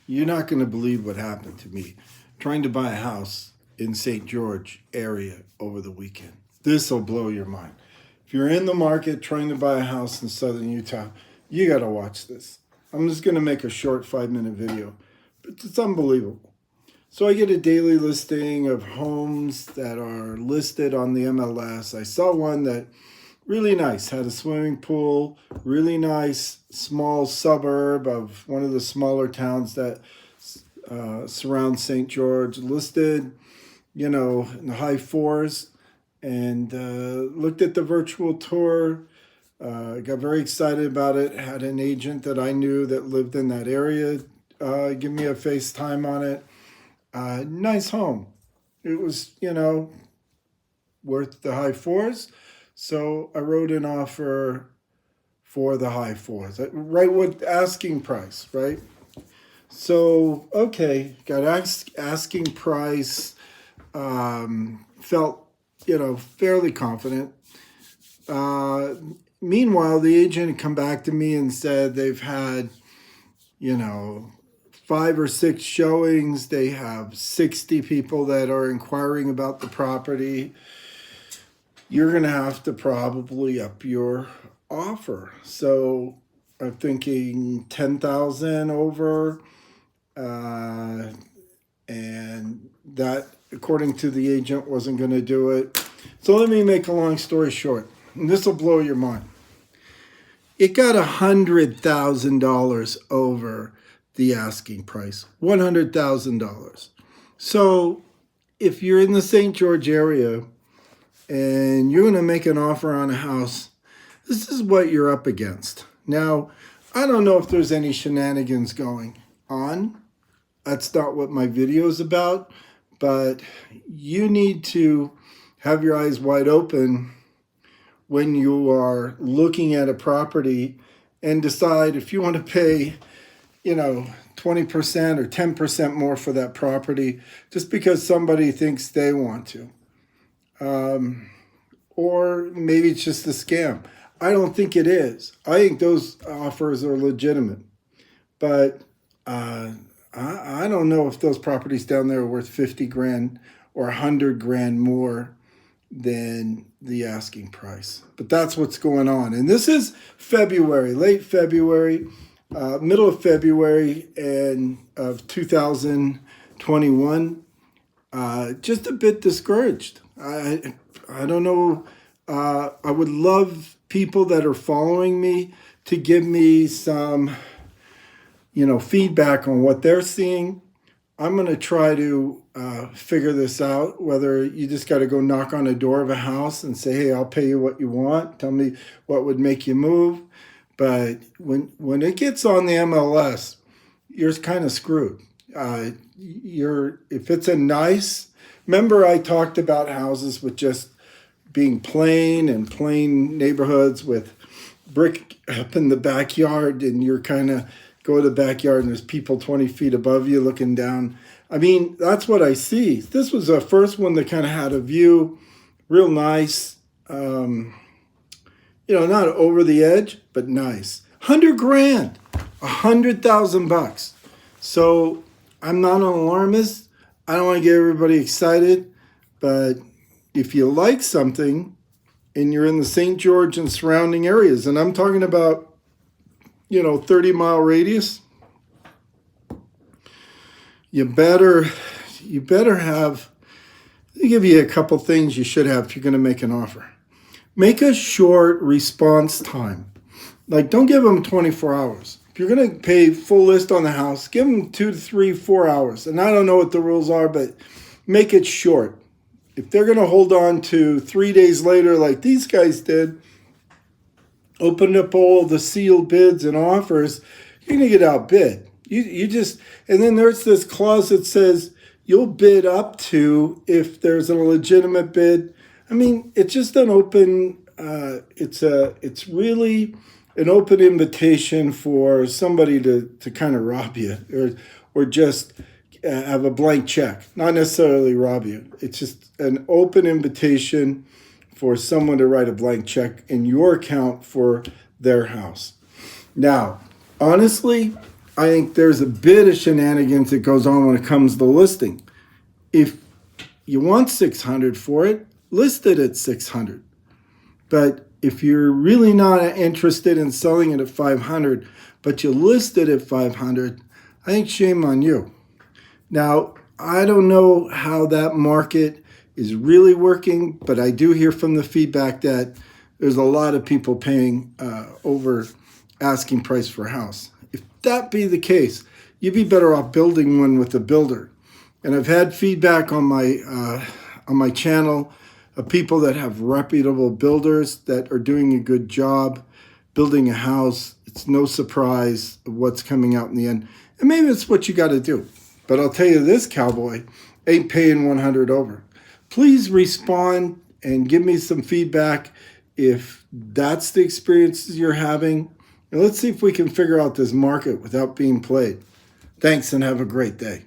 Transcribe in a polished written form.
You're not going to believe what happened to me trying to buy a house in St. George area over the weekend. This will blow your mind. If you're in the market trying to buy a house in southern Utah, you got to watch this. I'm just going to make a short 5-minute video, but it's unbelievable. So I get a daily listing of homes that are listed on the MLS. I saw one that really nice, had a swimming pool, really nice small suburb of one of the smaller towns that surround St. George, listed, in the high fours, and looked at the virtual tour. Got very excited about it. Had an agent that I knew that lived in that area give me a FaceTime on it. Nice home. It was, worth the high fours. So I wrote an offer for the high fours, right with asking price, right? So, okay, got asking price, felt, fairly confident. Meanwhile, the agent had come back to me and said they've had, 5 or 6 showings. They have 60 people that are inquiring about the property. You're going to have to probably up your offer. So I'm thinking 10,000 over. And that, according to the agent, wasn't going to do it. So let me make a long story short. And this will blow your mind. It got $100,000 over the asking price. $100,000. So if you're in the St. George area and you're going to make an offer on a house, this is what you're up against. Now, I don't know if there's any shenanigans going on. That's not what my video is about, but you need to have your eyes wide open when you are looking at a property and decide if you want to pay, 20% or 10% more for that property just because somebody thinks they want to. Or maybe it's just a scam. I don't think it is. I think those offers are legitimate. But I don't know if those properties down there are worth 50 grand or 100 grand more than the asking price. But that's what's going on. And this is February, late February, middle of February and of 2021. Just a bit discouraged. I don't know. I would love people that are following me to give me some, feedback on what they're seeing. I'm going to try to figure this out, whether you just got to go knock on a door of a house and say, hey, I'll pay you what you want. Tell me what would make you move. But when it gets on the MLS, you're kind of screwed. If it's a nice, remember I talked about houses with just being plain neighborhoods with brick up in the backyard, and you're kind of go to the backyard and there's people 20 feet above you looking down. I mean, that's what I see. This was the first one that kind of had a view, real nice, not over the edge, but nice. 100 grand, $100,000. So I'm not an alarmist. I don't want to get everybody excited, but if you like something and you're in the St. George and surrounding areas, and I'm talking about 30-mile radius, you better have, let me give you a couple things you should have if you're going to make an offer. Make a short response time. Like, don't give them 24 hours. If you're going to pay full list on the house, give them 2 to 3, 4 hours. And I don't know what the rules are, but make it short. If they're going to hold on to 3 days later like these guys did, open up all the sealed bids and offers, you're going to get outbid. You just, and then there's this clause that says you'll bid up to if there's a legitimate bid. I mean, it's just an open, it's really an open invitation for somebody to kind of rob you or just have a blank check, not necessarily rob you. It's just an open invitation for someone to write a blank check in your account for their house. Now, honestly, I think there's a bit of shenanigans that goes on when it comes to listing. If you want 600 for it, list it at 600. But if you're really not interested in selling it at 500, but you list it at 500, I think shame on you. Now, I don't know how that market is really working, but I do hear from the feedback that there's a lot of people paying over asking price for a house. If that be the case, you'd be better off building one with a builder. And I've had feedback on my channel of people that have reputable builders that are doing a good job building a house. It's no surprise what's coming out in the end. And maybe it's what you got to do. But I'll tell you this, cowboy, ain't paying 100 over. Please respond and give me some feedback if that's the experiences you're having. And let's see if we can figure out this market without being played. Thanks and have a great day.